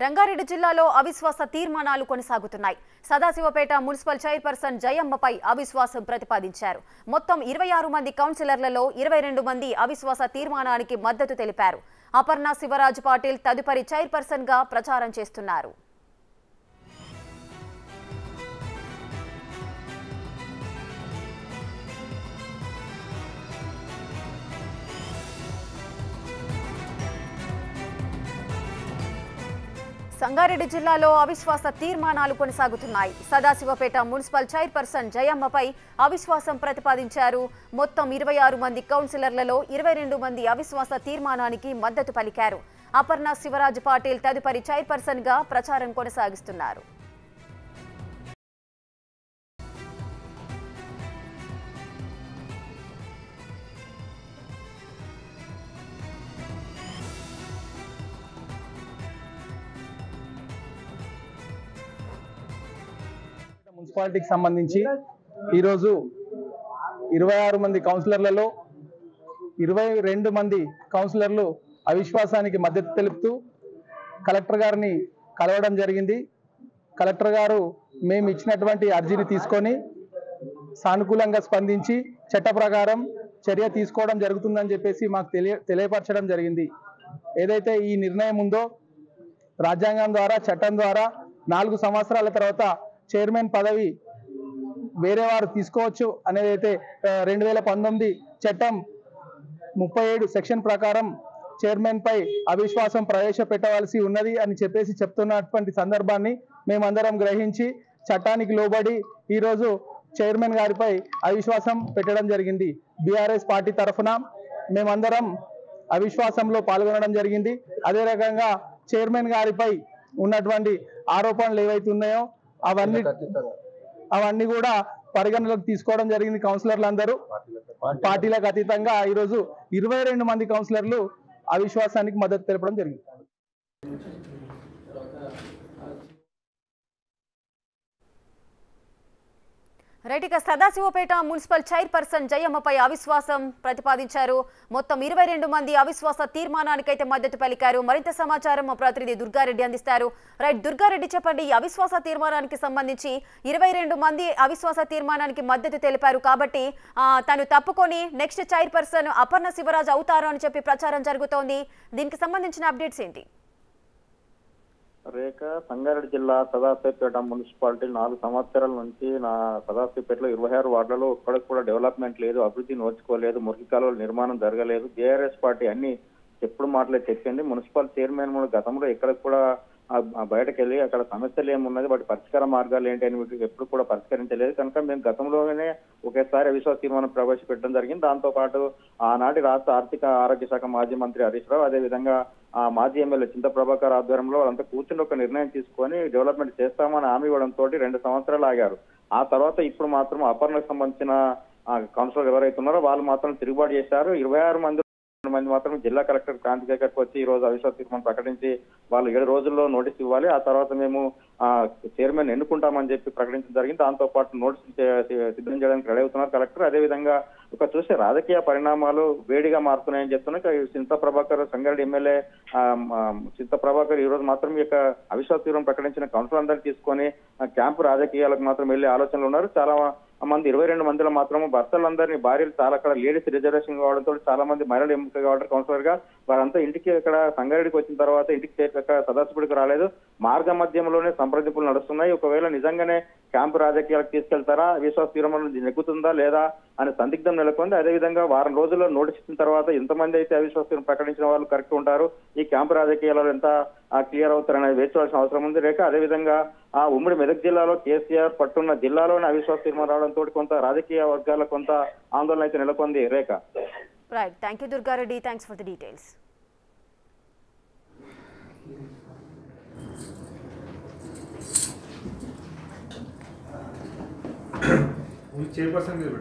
రంగారెడ్డి జిల్లాలో అవిశ్వాస తీర్మానాలు కొనసాగుతున్నాయి. సదాశివపేట మున్సిపల్ చైర్పర్సన్ జయమ్మపై అవిశ్వాసం ప్రతిపాదించారు. మొత్తం 26 మంది కౌన్సిలర్లలో 22 మంది అవిశ్వాస తీర్మానానికి మద్దతు తెలిపారు. అపర్ణ శివరాజ్ పాటిల్ తదుపరి చైర్పర్సన్ గా ప్రచారం చేస్తున్నారు. సంగారెడ్డి జిల్లాలో అవిశ్వాస తీర్మానాలు కొనసాగుతున్నాయి. సదాశివపేట మున్సిపల్ చైర్పర్సన్ జయమ్మపై అవిశ్వాసం ప్రతిపాదించారు. మొత్తం 26 మంది కౌన్సిలర్లలో 22 మంది అవిశ్వాస తీర్మానానికి మద్దతు పలికారు. అపర్ణ శివరాజ్ పాటిల్ తదుపరి చైర్పర్సన్ గా ప్రచారం కొనసాగిస్తున్నారు. మున్సిపాలిటీకి సంబంధించి ఈరోజు 26 మంది కౌన్సిలర్లలో 22 మంది కౌన్సిలర్లు అవిశ్వాసానికి మద్దతు తెలుపుతూ కలెక్టర్ గారిని కలవడం జరిగింది. కలెక్టర్ గారు మేము ఇచ్చినటువంటి అర్జీని తీసుకొని సానుకూలంగా స్పందించి చట్ట ప్రకారం చర్య తీసుకోవడం జరుగుతుందని చెప్పేసి మాకు తెలియపరచడం జరిగింది. ఏదైతే ఈ నిర్ణయం ఉందో రాజ్యాంగం ద్వారా చట్టం ద్వారా 4 సంవత్సరాల తర్వాత చైర్మన్ పదవి వేరే వారు తీసుకోవచ్చు అనేది అయితే 2019 చట్టం 37 సెక్షన్ ప్రకారం చైర్మన్ పై అవిశ్వాసం ప్రవేశపెట్టవలసి ఉన్నది అని చెప్పేసి చెప్తున్నటువంటి సందర్భాన్ని మేమందరం గ్రహించి చట్టానికి లోబడి ఈరోజు చైర్మన్ గారిపై అవిశ్వాసం పెట్టడం జరిగింది. బీఆర్ఎస్ పార్టీ తరఫున మేమందరం అవిశ్వాసంలో పాల్గొనడం జరిగింది. అదే రకంగా చైర్మన్ గారిపై ఉన్నటువంటి ఆరోపణలు ఏవైతే ఉన్నాయో అవన్నీ కూడా పరిగణలోకి తీసుకోవడం జరిగింది. కౌన్సిలర్లందరూ పార్టీలకు అతీతంగా ఈరోజు 22 మంది కౌన్సిలర్లు అవిశ్వాసానికి మద్దతు తెలపడం జరిగింది. రైట్గా సదాశివపేట మున్సిపల్ చైర్పర్సన్ జయమ్మపై అవిశ్వాసం ప్రతిపాదించారు. మొత్తం 22 మంది అవిశ్వాస తీర్మానానికైతే మద్దతు పలికారు. మరింత సమాచారం మా ప్రతినిధి దుర్గారెడ్డి అందిస్తారు. రైట్ దుర్గారెడ్డి, చెప్పండి. ఈ అవిశ్వాస తీర్మానానికి సంబంధించి 22 మంది అవిశ్వాస తీర్మానానికి మద్దతు తెలిపారు కాబట్టి తను తప్పుకొని నెక్స్ట్ చైర్పర్సన్ అపర్ణ శివరాజ్ అవుతారు అని చెప్పి ప్రచారం జరుగుతోంది. దీనికి సంబంధించిన అప్డేట్స్ ఏంటి? రేఖ, సంగారెడ్డి జిల్లా సదాశివపేట మున్సిపాలిటీ 4 సంవత్సరాల నుంచి సదాశివపేటలో 26 వార్డులలో ఒక్కడికి కూడా డెవలప్మెంట్ లేదు, అభివృద్ధి నోచుకోలేదు, మురికి కాలువల నిర్మాణం జరగలేదు. జేఆర్ఎస్ పార్టీ అన్ని చెప్పుడు మాటలే చెప్పింది. మున్సిపల్ చైర్మన్ గతంలో ఎక్కడికి కూడా బయటకు వెళ్ళి అక్కడ సమస్యలు ఏమున్నది, వాటి పరిష్కార మార్గాలు ఏంటి అని ఎప్పుడు కూడా పరిష్కరించలేదు. కనుక మేము గతంలోనే ఒకేసారి అవిశ్వాస తీర్మానం ప్రవేశపెట్టడం జరిగింది. దాంతో పాటు ఆనాటి రాష్ట్ర ఆర్థిక ఆరోగ్య శాఖ మాజీ మంత్రి హరీష్ రావు, అదేవిధంగా మాజీ ఎమ్మెల్యే చింత ప్రభాకర్ ఆధ్వర్యంలో వాళ్ళంతా కూర్చుని ఒక నిర్ణయం తీసుకొని డెవలప్మెంట్ చేస్తామని హామీ ఇవ్వడంతో 2 సంవత్సరాలు ఆగారు. ఆ తర్వాత ఇప్పుడు మాత్రం అపర్ణకు సంబంధించిన కౌన్సిలర్ ఎవరైతే ఉన్నారో వాళ్ళు మాత్రం తిరుగుబాటు చేశారు. 26 మంది మాత్రం జిల్లా కలెక్టర్ క్రాంతి దగ్గరకు వచ్చి ఈ రోజు అవిశ్వాస తీర్మానం ప్రకటించి వాళ్ళు 7 రోజుల్లో నోటీస్ ఇవ్వాలి, ఆ తర్వాత మేము చైర్మన్ ఎన్నుకుంటామని చెప్పి ప్రకటించడం జరిగింది. దాంతో పాటు నోటీస్ సిద్ధం చేయడానికి రెడీ అవుతున్నారు కలెక్టర్. అదేవిధంగా చూస్తే రాజకీయ పరిణామాలు వేడిగా మారుతున్నాయని చెప్తున్నారు. చింత ప్రభాకర్, సంగారెడ్డి ఎమ్మెల్యే చింత ప్రభాకర్ ఈ రోజు మాత్రం ఈ యొక్క అవిశ్వాస తీర్మానం ప్రకటించిన కౌన్సిల్ అందరినీ తీసుకొని క్యాంపు రాజకీయాలకు మాత్రం వెళ్లే ఆలోచనలు ఉన్నారు. చాలా మంది 22 మందిలో మాత్రం భర్తలందరినీ భార్యలు చాలా అక్కడ లేడీస్ రిజర్వేషన్ కావడంతో చాలా మంది మహిళలు ఎంపిక కావడం కౌన్సిలర్ గా వారంతా ఇంటికి ఇక్కడ సంగారెడ్డికి వచ్చిన తర్వాత ఇంటికి చేరక సదాశివుడికి రాలేదు. మార్గ మధ్యంలోనే సంప్రదింపులు నడుస్తున్నాయి. ఒకవేళ నిజంగానే క్యాంపు రాజకీయాలకు తీసుకెళ్తారా, విశ్వాస తీర్మానం నెగ్గుతుందా లేదా అనే సందిగ్ధం నెలకొంది. అదేవిధంగా వారం రోజుల్లో నోటీస్ ఇచ్చిన తర్వాత ఎంతమంది అయితే అవిశ్వాస తీర్మానం ప్రకటించిన వాళ్ళు కరెక్ట్ ఉంటారు, ఈ క్యాంపు రాజకీయాలలో ఎంత క్లియర్ అవుతారనేది వేసుకోవాల్సిన అవసరం ఉంది రేఖ. అదేవిధంగా ఉమ్మడి మెదక్ జిల్లాలో కేసీఆర్ పట్టున్న జిల్లాలోనే అవిశ్వాస తీర్మానం రావడంతో కొంత రాజకీయ వర్గాల కొంత ఆందోళన అయితే నెలకొంది Rekha. Right, thank you Durga Reddy, thanks for the details. Chairperson మీద